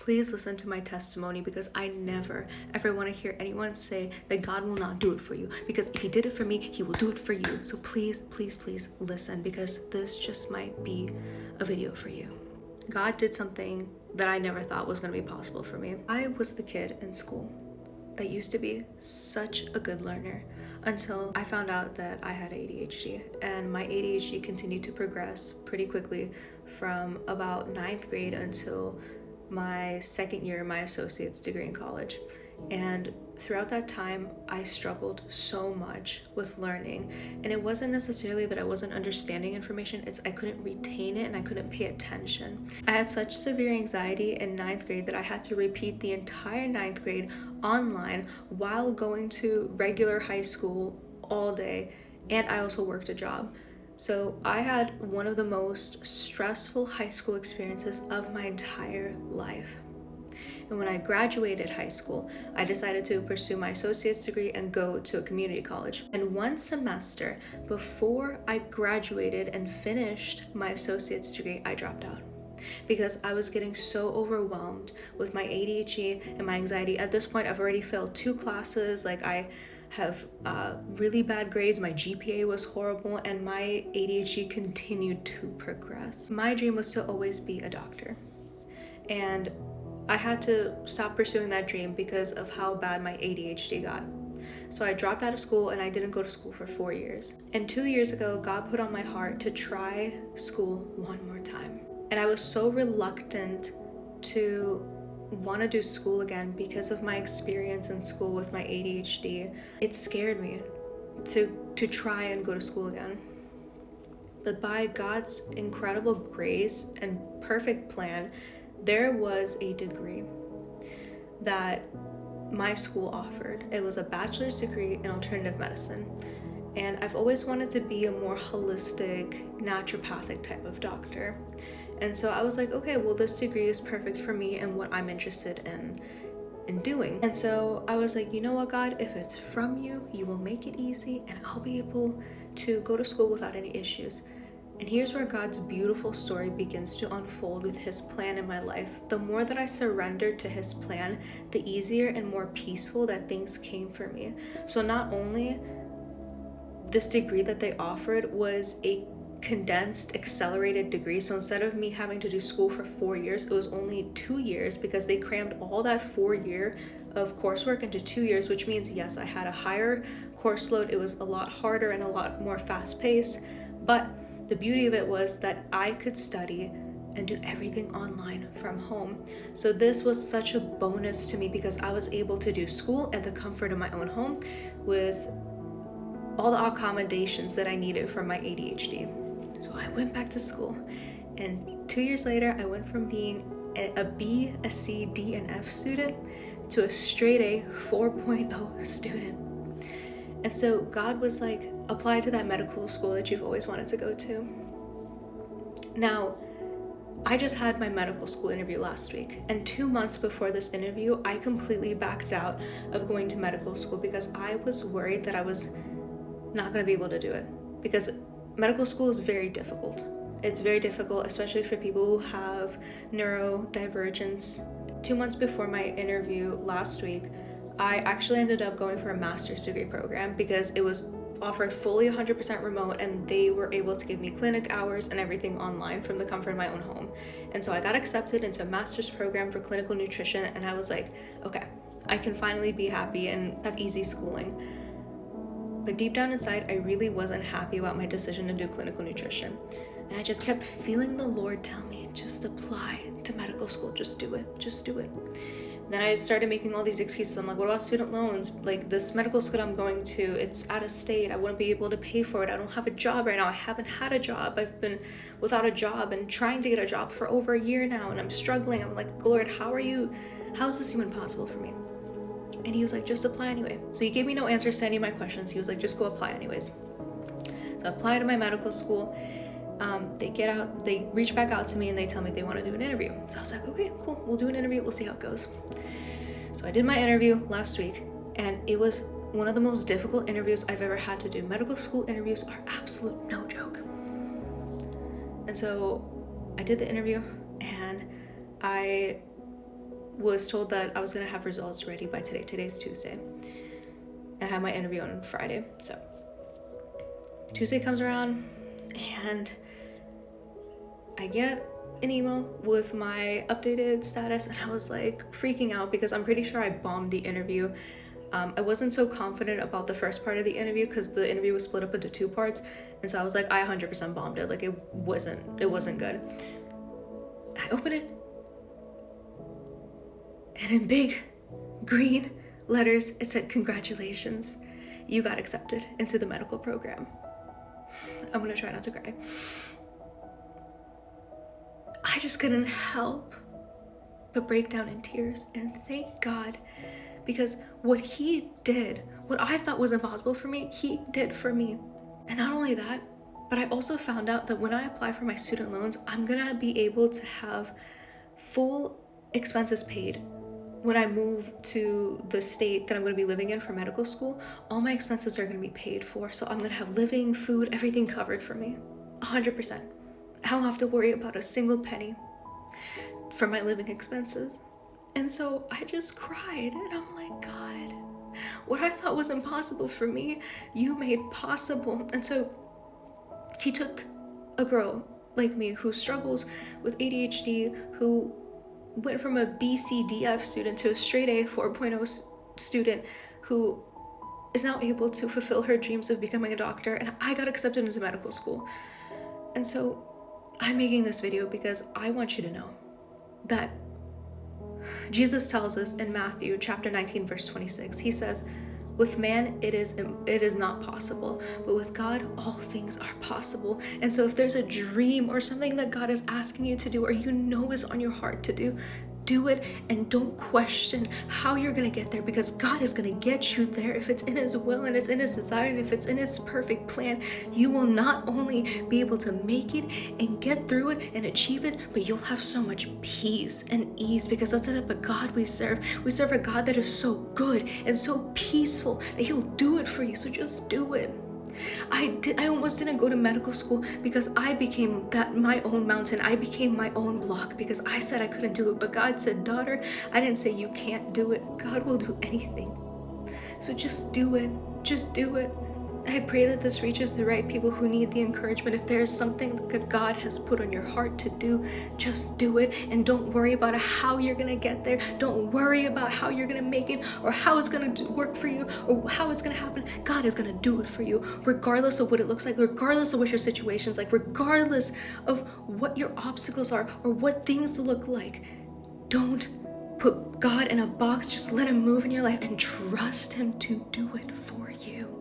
Please listen to my testimony, because I never ever want to hear anyone say that God will not do it for you, because if he did it for me, he will do it for you. So please, please, please listen, because this just might be a video for you. God did something that I never thought was going to be possible for me. I was the kid in school that used to be such a good learner until I found out that I had ADHD, and my ADHD continued to progress pretty quickly from about ninth grade until my second year of my associate's degree in college. And throughout that time, I struggled so much with learning. And it wasn't necessarily that I wasn't understanding information, it's I couldn't retain it and I couldn't pay attention. I had such severe anxiety in ninth grade that I had to repeat the entire ninth grade online while going to regular high school all day. And I also worked a job. So I had one of the most stressful high school experiences of my entire life. And when I graduated high school, I decided to pursue my associate's degree and go to a community college. And one semester before I graduated and finished my associate's degree, I dropped out, because I was getting so overwhelmed with my ADHD and my anxiety. At this point, I've already failed 2 classes. Like, I have really bad grades, my GPA was horrible, and my ADHD continued to progress. My dream was to always be a doctor, and I had to stop pursuing that dream because of how bad my ADHD got. So I dropped out of school and I didn't go to school for 4 years. And 2 years ago, God put on my heart to try school one more time. And I was so reluctant to want to do school again because of my experience in school with my ADHD. It scared me to try and go to school again. But by God's incredible grace and perfect plan, there was a degree that my school offered. It was a bachelor's degree in alternative medicine. And I've always wanted to be a more holistic, naturopathic type of doctor. And so I was like, okay, well, this degree is perfect for me and what I'm interested in doing. And so I was like, you know what, God, if it's from you, you will make it easy and I'll be able to go to school without any issues. And here's where God's beautiful story begins to unfold with his plan in my life. The more that I surrendered to his plan, the easier and more peaceful that things came for me. So not only this degree that they offered was a condensed, accelerated degree. So instead of me having to do school for 4 years, it was only 2 years, because they crammed all that 4 year of coursework into 2 years, which means, yes, I had a higher course load. It was a lot harder and a lot more fast paced. But the beauty of it was that I could study and do everything online from home. So this was such a bonus to me, because I was able to do school at the comfort of my own home with all the accommodations that I needed from my ADHD. So I went back to school, and 2 years later, I went from being a B, a C, D, and F student to a straight A 4.0 student. And so God was like, apply to that medical school that you've always wanted to go to. Now, I just had my medical school interview last week, and 2 months before this interview, I completely backed out of going to medical school because I was worried that I was not going to be able to do it, because medical school is very difficult. It's very difficult, especially for people who have neurodivergence. 2 months before my interview last week, I actually ended up going for a master's degree program because it was offered fully 100% remote, and they were able to give me clinic hours and everything online from the comfort of my own home. And so I got accepted into a master's program for clinical nutrition, and I was like, okay, I can finally be happy and have easy schooling. But deep down inside, I really wasn't happy about my decision to do clinical nutrition. And I just kept feeling the Lord tell me, just apply to medical school, just do it, just do it. Then I started making all these excuses. I'm like, what about student loans? Like, this medical school I'm going to, it's out of state. I wouldn't be able to pay for it. I don't have a job right now. I haven't had a job. I've been without a job and trying to get a job for over a year now, and I'm struggling. I'm like, Lord, how is this even possible for me? And he was like, just apply anyway. So he gave me no answers to any of my questions. He was like, just go apply anyways. So I applied to my medical school. They reach back out to me and they tell me they want to do an interview. So I was like, okay, cool. We'll do an interview. We'll see how it goes. So I did my interview last week, and it was one of the most difficult interviews I've ever had to do. Medical school interviews are absolute no joke. And so I did the interview, and I was told that I was gonna have results ready by today. Today's Tuesday. And I have my interview on Friday. So Tuesday comes around and I get an email with my updated status, and I was like freaking out because I'm pretty sure I bombed the interview. I wasn't so confident about the first part of the interview because the interview was split up into 2 parts, and so I was like, I 100% bombed it. Like it wasn't good. I open it, and in big green letters it said, "Congratulations, you got accepted into the medical program." I'm gonna try not to cry. I just couldn't help but break down in tears and thank God, because what he did, what I thought was impossible for me, he did for me. And not only that, but I also found out that when I apply for my student loans, I'm gonna be able to have full expenses paid. When I move to the state that I'm going to be living in for medical school, all my expenses are going to be paid for. So I'm going to have living, food, everything covered for me. 100%. I don't have to worry about a single penny for my living expenses. And so I just cried and I'm like, God, what I thought was impossible for me, you made possible. And so he took a girl like me who struggles with ADHD, who went from a BCDF student to a straight A 4.0 student who is now able to fulfill her dreams of becoming a doctor, and I got accepted into medical school. And so I'm making this video because I want you to know that Jesus tells us in Matthew chapter 19 verse 26, he says, with man it is not possible, but with God all things are possible. And so if there's a dream or something that God is asking you to do, or you know is on your heart to do it, and don't question how you're gonna get there, because God is gonna get you there. If it's in his will and it's in his desire and if it's in his perfect plan, you will not only be able to make it and get through it and achieve it, but you'll have so much peace and ease, because that's the type of God we serve. We serve a God that is so good and so peaceful that he'll do it for you. So just do it. I almost didn't go to medical school because I became my own mountain. I became my own block because I said I couldn't do it. But God said, daughter, I didn't say you can't do it. God will do anything. So just do it. Just do it. I pray that this reaches the right people who need the encouragement. If there's something that God has put on your heart to do, just do it. And don't worry about how you're going to get there. Don't worry about how you're going to make it, or how it's going to work for you, or how it's going to happen. God is going to do it for you, regardless of what it looks like, regardless of what your situation's like, regardless of what your obstacles are or what things look like. Don't put God in a box. Just let him move in your life and trust him to do it for you.